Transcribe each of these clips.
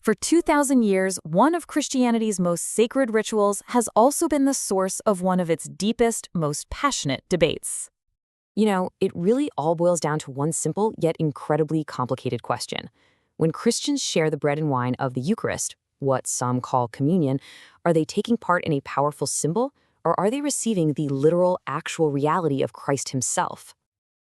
For 2,000 years, one of Christianity's most sacred rituals has also been the source of one of its deepest, most passionate debates. It really all boils down to one simple yet incredibly complicated question. When Christians share the bread and wine of the Eucharist, what some call communion, are they taking part in a powerful symbol, or are they receiving the literal, actual reality of Christ himself?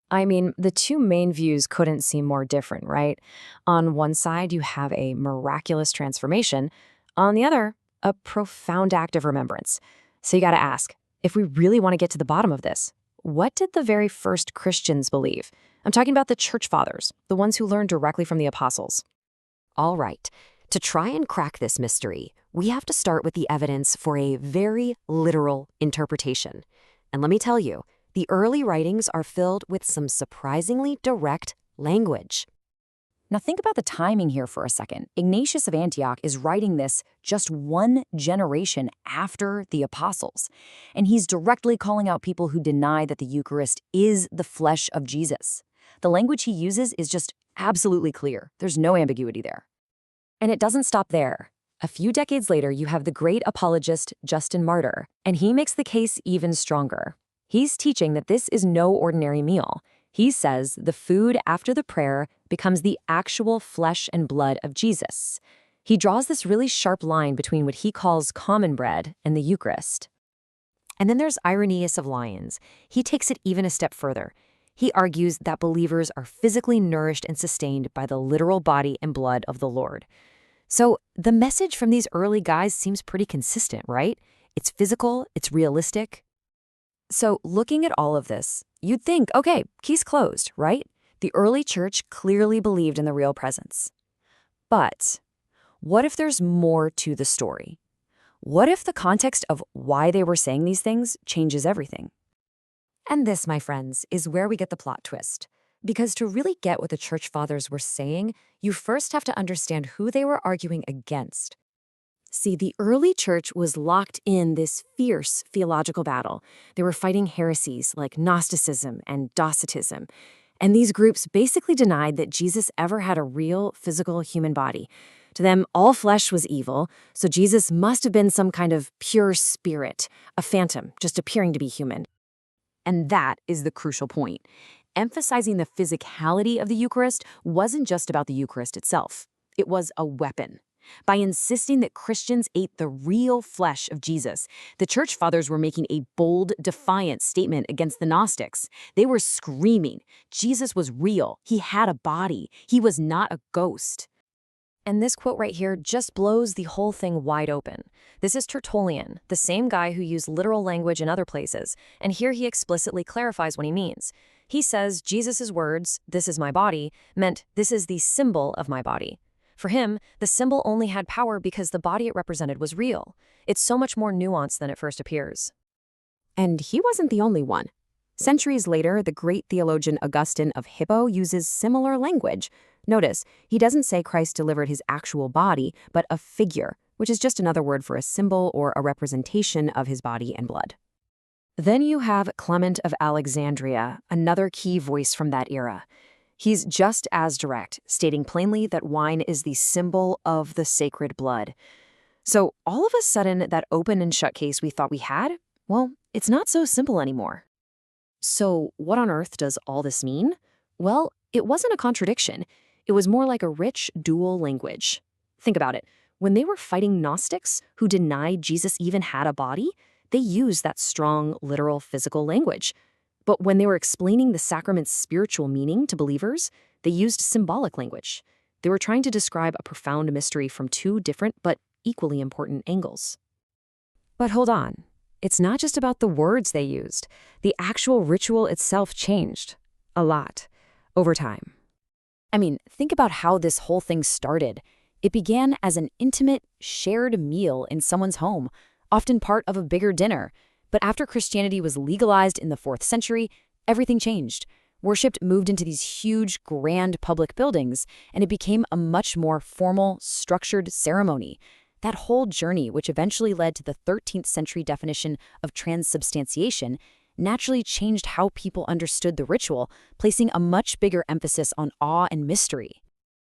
I mean, the two main views couldn't seem more different, right? On one side, you have a miraculous transformation. On the other, a profound act of remembrance. So you gotta ask, if we really want to get to the bottom of this, what did the very first Christians believe? I'm talking about the church fathers, the ones who learned directly from the apostles. All right, to try and crack this mystery, we have to start with the evidence for a very literal interpretation. And let me tell you, the early writings are filled with some surprisingly direct language. Now think about the timing here for a second. Ignatius of Antioch is writing this just one generation after the apostles, and he's directly calling out people who deny that the Eucharist is the flesh of Jesus. The language he uses is just absolutely clear. There's no ambiguity there. And it doesn't stop there. A few decades later, you have the great apologist Justin Martyr, and he makes the case even stronger. He's teaching that this is no ordinary meal. He says the food after the prayer becomes the actual flesh and blood of Jesus. He draws this really sharp line between what he calls common bread and the Eucharist. And then there's Irenaeus of Lyons. He takes it even a step further. He argues that believers are physically nourished and sustained by the literal body and blood of the Lord. So the message from these early guys seems pretty consistent, right? It's physical, it's realistic. So looking at all of this, you'd think, okay, case closed, right? The early church clearly believed in the real presence. But what if there's more to the story? What if the context of why they were saying these things changes everything? And this, my friends, is where we get the plot twist. Because to really get what the church fathers were saying, you first have to understand who they were arguing against. See, the early church was locked in this fierce theological battle. They were fighting heresies like Gnosticism and Docetism. And these groups basically denied that Jesus ever had a real physical human body. To them, all flesh was evil, so Jesus must have been some kind of pure spirit, a phantom, just appearing to be human. And that is the crucial point. Emphasizing the physicality of the Eucharist wasn't just about the Eucharist itself. It was a weapon. By insisting that Christians ate the real flesh of Jesus, the church fathers were making a bold, defiant statement against the Gnostics. They were screaming, Jesus was real, he had a body, he was not a ghost. And this quote right here just blows the whole thing wide open. This is Tertullian, the same guy who used literal language in other places, and here he explicitly clarifies what he means. He says Jesus' words, "This is my body," meant this is the symbol of my body. For him, the symbol only had power because the body it represented was real. It's so much more nuanced than it first appears. And he wasn't the only one. Centuries later, the great theologian Augustine of Hippo uses similar language. Notice, he doesn't say Christ delivered his actual body, but a figure, which is just another word for a symbol or a representation of his body and blood. Then you have Clement of Alexandria, another key voice from that era. He's just as direct, stating plainly that wine is the symbol of the sacred blood. So all of a sudden, that open and shut case we thought we had, well, it's not so simple anymore. So what on earth does all this mean? Well, it wasn't a contradiction. It was more like a rich dual language. Think about it. When they were fighting Gnostics who denied Jesus even had a body, they used that strong, literal, physical language. But when they were explaining the sacrament's spiritual meaning to believers, they used symbolic language. They were trying to describe a profound mystery from two different but equally important angles. But hold on. It's not just about the words they used. The actual ritual itself changed. A lot. Over time. I mean, think about how this whole thing started. It began as an intimate, shared meal in someone's home, often part of a bigger dinner. But after Christianity was legalized in the 4th century, everything changed. Worship moved into these huge, grand public buildings, and it became a much more formal, structured ceremony. That whole journey, which eventually led to the 13th century definition of transubstantiation, naturally changed how people understood the ritual, placing a much bigger emphasis on awe and mystery.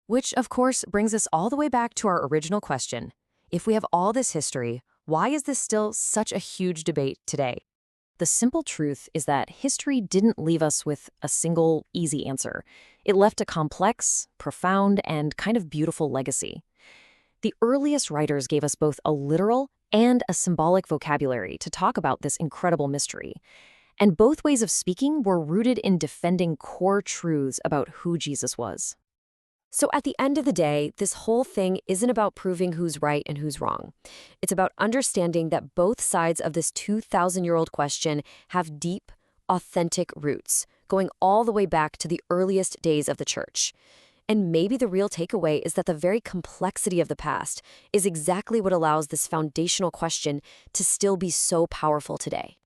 Which, of course, brings us all the way back to our original question. If we have all this history, why is this still such a huge debate today? The simple truth is that history didn't leave us with a single, easy answer. It left a complex, profound, and kind of beautiful legacy. The earliest writers gave us both a literal and a symbolic vocabulary to talk about this incredible mystery. And both ways of speaking were rooted in defending core truths about who Jesus was. So at the end of the day, this whole thing isn't about proving who's right and who's wrong. It's about understanding that both sides of this 2,000-year-old question have deep, authentic roots, going all the way back to the earliest days of the church. And maybe the real takeaway is that the very complexity of the past is exactly what allows this foundational question to still be so powerful today.